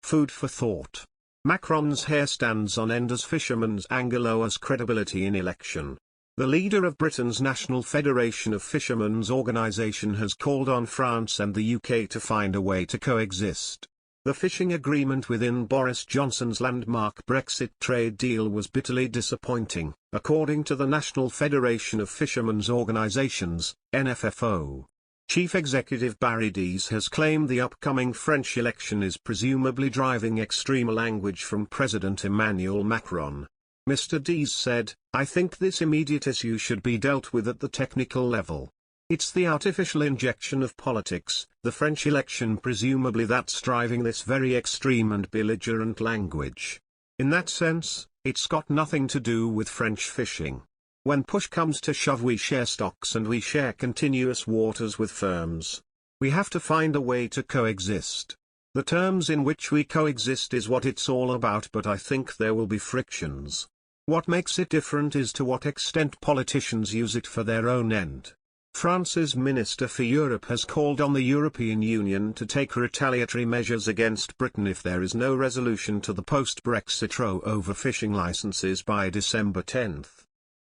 Food for thought. Macron's hair stands on end as fishermen's anger lowers credibility in election. The leader of Britain's National Federation of Fishermen's organisation has called on France and the UK to find a way to coexist. The fishing agreement within Boris Johnson's landmark Brexit trade deal was bitterly disappointing, according to the National Federation of Fishermen's Organisations, NFFO. Chief Executive Barry Dees has claimed the upcoming French election is presumably driving extreme language from President Emmanuel Macron. Mr. Dees said, "I think this immediate issue should be dealt with at the technical level. It's the artificial injection of politics, the French election presumably that's driving this very extreme and belligerent language. In that sense, it's got nothing to do with French fishing. When push comes to shove we share stocks and we share continuous waters with firms. We have to find a way to coexist. The terms in which we coexist is what it's all about, but I think there will be frictions. What makes it different is to what extent politicians use it for their own end." France's Minister for Europe has called on the European Union to take retaliatory measures against Britain if there is no resolution to the post-Brexit row over fishing licenses by December 10.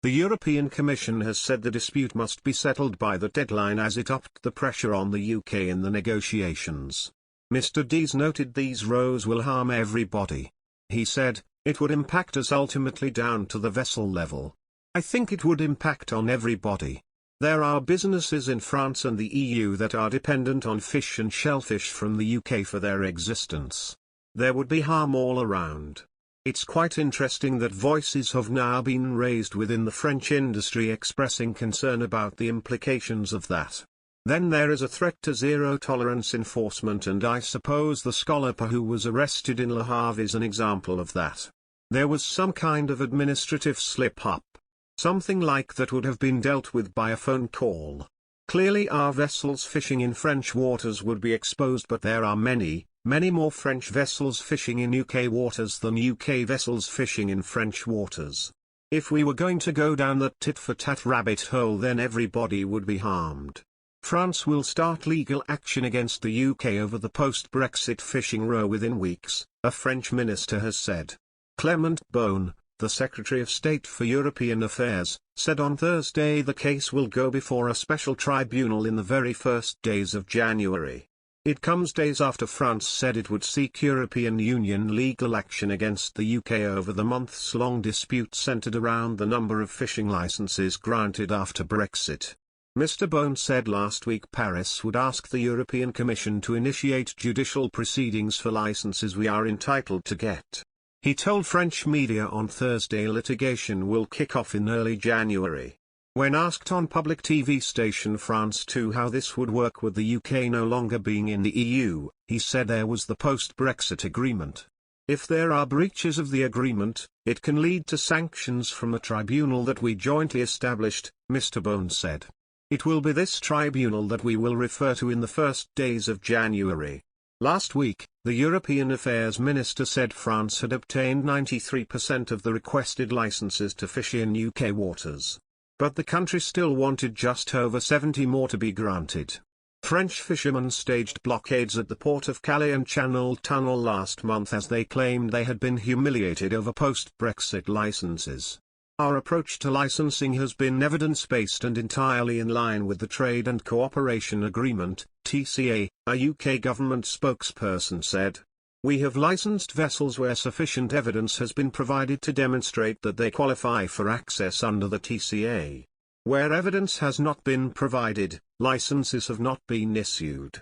The European Commission has said the dispute must be settled by the deadline as it upped the pressure on the UK in the negotiations. Mr. Dees noted these rows will harm everybody. He said, "It would impact us ultimately down to the vessel level. I think it would impact on everybody. There are businesses in France and the EU that are dependent on fish and shellfish from the UK for their existence. There would be harm all around." It's quite interesting that voices have now been raised within the French industry expressing concern about the implications of that. Then there is a threat to zero-tolerance enforcement, and I suppose the scholar who was arrested in Le Havre is an example of that. There was some kind of administrative slip-up. Something like that would have been dealt with by a phone call. Clearly our vessels fishing in French waters would be exposed, but there are many more French vessels fishing in UK waters than UK vessels fishing in French waters. If we were going to go down that tit-for-tat rabbit hole, then everybody would be harmed. France will start legal action against the UK over the post-Brexit fishing row within weeks, a French minister has said. Clement Beaune, the Secretary of State for European Affairs, said on Thursday the case will go before a special tribunal in the very first days of January. It comes days after France said it would seek European Union legal action against the UK over the months-long dispute centred around the number of fishing licenses granted after Brexit. Mr. Beaune said last week Paris would ask the European Commission to initiate judicial proceedings for licenses we are entitled to get. He told French media on Thursday litigation will kick off in early January. When asked on public TV station France 2 how this would work with the UK no longer being in the EU, he said there was the post-Brexit agreement. If there are breaches of the agreement, it can lead to sanctions from a tribunal that we jointly established, Mr. Beaune said. It will be this tribunal that we will refer to in the first days of January. Last week, the European Affairs Minister said France had obtained 93% of the requested licenses to fish in UK waters. But the country still wanted just over 70 more to be granted. French fishermen staged blockades at the port of Calais and Channel Tunnel last month as they claimed they had been humiliated over post-Brexit licenses. Our approach to licensing has been evidence-based and entirely in line with the Trade and Cooperation Agreement, TCA, a UK government spokesperson said. We have licensed vessels where sufficient evidence has been provided to demonstrate that they qualify for access under the TCA. Where evidence has not been provided, licenses have not been issued.